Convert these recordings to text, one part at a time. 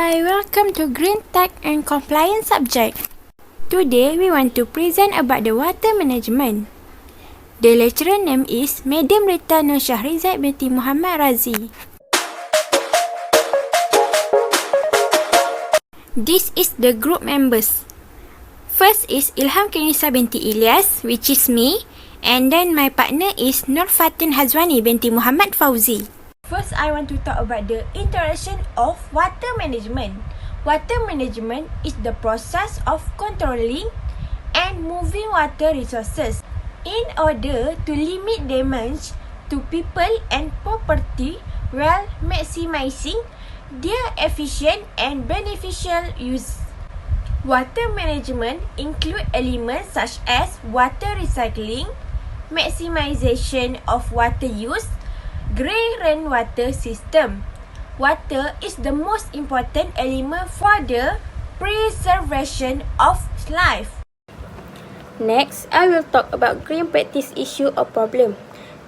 Hi, welcome to Green Tech and Compliance subject. Today we want to present about the water management. The lecturer name is Madam Rita Nur Shahrizad binti Muhammad Razi. This is the group members. First is Ilham Kenisa binti Ilyas, which is me, and then my partner is Nur Fatin Hazwani binti Muhammad Fauzi. First, I want to talk about the introduction of water management. Water management is the process of controlling and moving water resources in order to limit damage to people and property while maximizing their efficient and beneficial use. Water management include elements such as water recycling, maximization of water use, grey rainwater system. Water is the most important element for the preservation of life. Next, I will talk about green practice issue or problem.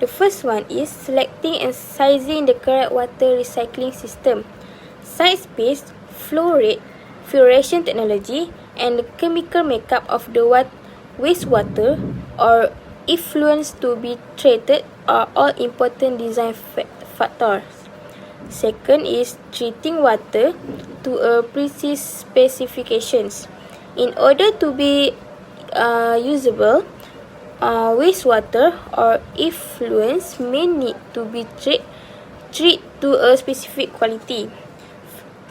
The first one is selecting and sizing the correct water recycling system. Size-based, flow rate, filtration technology, and the chemical makeup of the wastewater or effluents to be treated are all important design factors. Second is treating water to a precise specifications. In order to be usable, wastewater or effluents may need to be treated to a specific quality.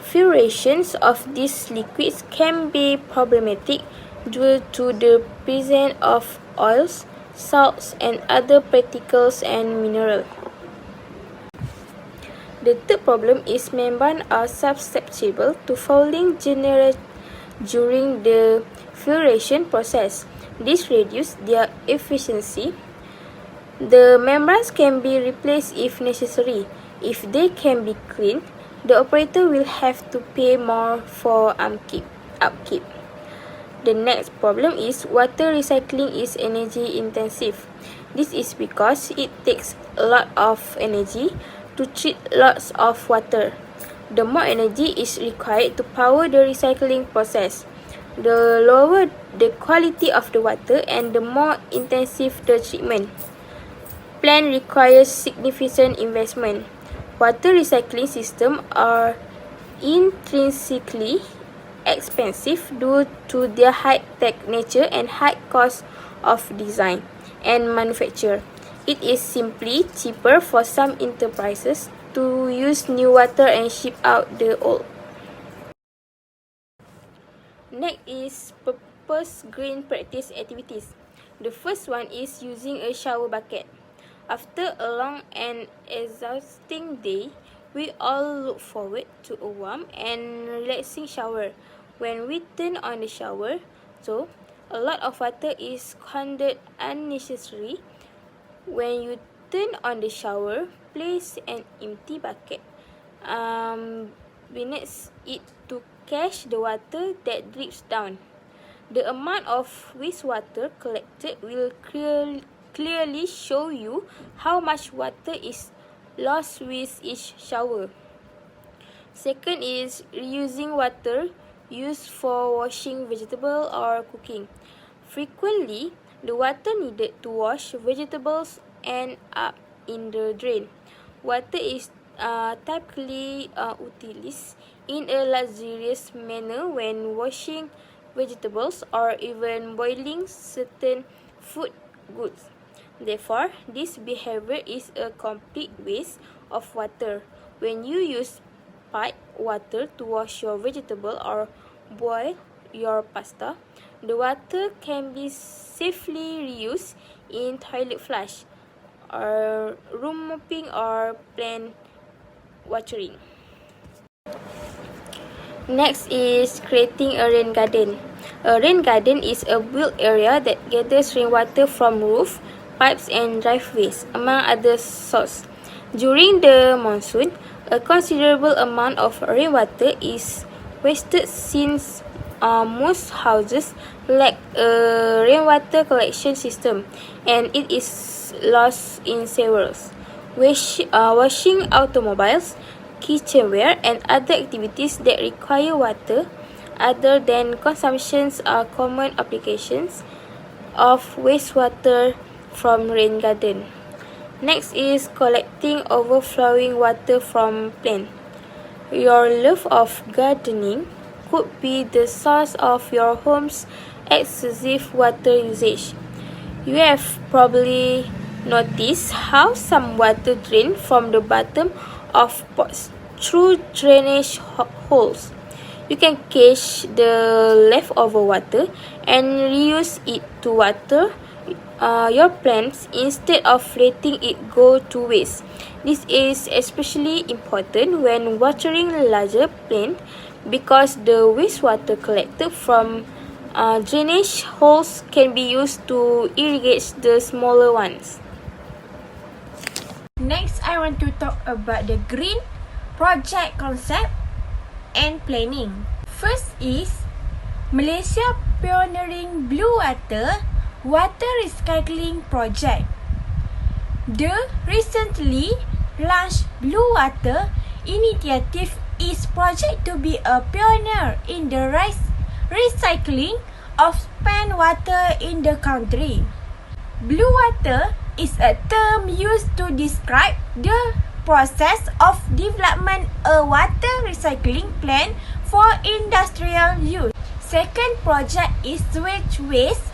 Filtrations of these liquids can be problematic due to the presence of oils, salts, and other particles and minerals. The third problem is membranes are susceptible to fouling during the filtration process. This reduces their efficiency. The membranes can be replaced if necessary. If they can be cleaned, the operator will have to pay more for upkeep. The next problem is water recycling is energy intensive. This is because it takes a lot of energy to treat lots of water. The more energy is required to power the recycling process, the lower the quality of the water and the more intensive the treatment. Plant requires significant investment. Water recycling systems are intrinsically expensive due to their high-tech nature and high cost of design and manufacture. It is simply cheaper for some enterprises to use new water and ship out the old. Next is proposed green practice activities. The first one is using a shower bucket. After a long and exhausting day, we all look forward to a warm and relaxing shower. When we turn on the shower, so a lot of water is consumed unnecessarily. When you turn on the shower, place an empty bucket beneath it to catch the water that drips down. The amount of wastewater collected will clearly show you how much water is lost with each shower. Second is reusing water used for washing vegetables or cooking. Frequently, the water needed to wash vegetables ends up in the drain. Water is typically utilized in a luxurious manner when washing vegetables or even boiling certain food goods. Therefore, this behavior is a complete waste of water. When you use piped water to wash your vegetable or boil your pasta, the water can be safely reused in toilet flush, or room mopping or plant watering. Next is creating a rain garden. A rain garden is a built area that gathers rainwater from roof, pipes and driveways, among other sources. During the monsoon, a considerable amount of rainwater is wasted since most houses lack a rainwater collection system and it is lost in sewers. Washing automobiles, kitchenware, and other activities that require water other than consumptions are common applications of wastewater from rain garden. Next is collecting overflowing water from plants. Your love of gardening could be the source of your home's excessive water usage. You have probably noticed how some water drain from the bottom of pots through drainage holes. You can catch the leftover water and reuse it to water your plants instead of letting it go to waste. This is especially important when watering larger plants because the wastewater collected from drainage holes can be used to irrigate the smaller ones. Next, I want to talk about the green project concept and planning. First is Malaysia pioneering blue water recycling project. The recently launched Blue Water initiative is projected to be a pioneer in the recycling of spent water in the country. Blue water is a term used to describe the process of development a water recycling plant for industrial use. Second project is sewage waste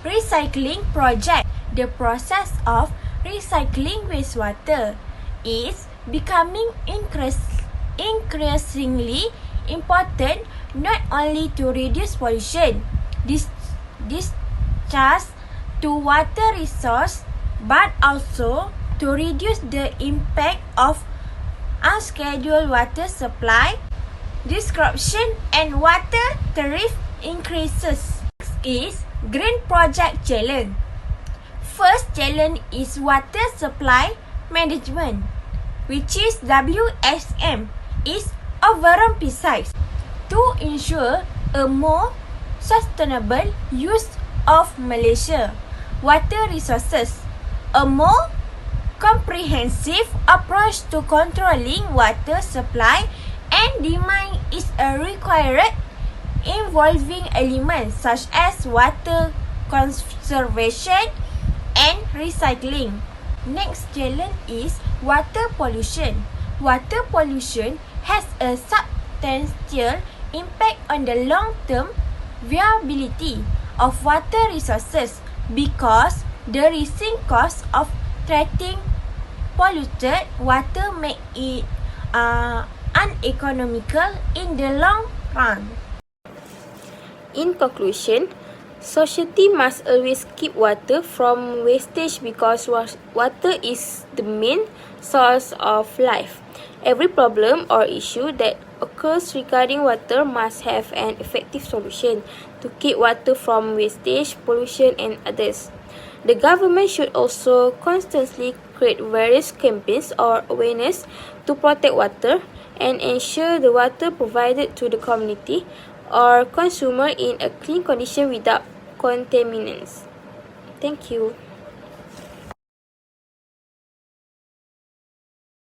recycling project. The process of recycling wastewater is becoming increasingly important not only to reduce pollution, discharge to water resource, but also to reduce the impact of unscheduled water supply disruption and water tariff increases. Next is Green Project Challenge. First challenge is water supply management, which is WSM, is overemphasized to ensure a more sustainable use of Malaysia water resources. A more comprehensive approach to controlling water supply and demand is required, involving elements such as water conservation and recycling. Next challenge is water pollution. Water pollution has a substantial impact on the long-term viability of water resources because the rising cost of treating polluted water make it uneconomical in the long run. In conclusion, society must always keep water from wastage because water is the main source of life. Every problem or issue that occurs regarding water must have an effective solution to keep water from wastage, pollution, and others. The government should also constantly create various campaigns or awareness to protect water and ensure the water provided to the community or consumer in a clean condition without contaminants. Thank you.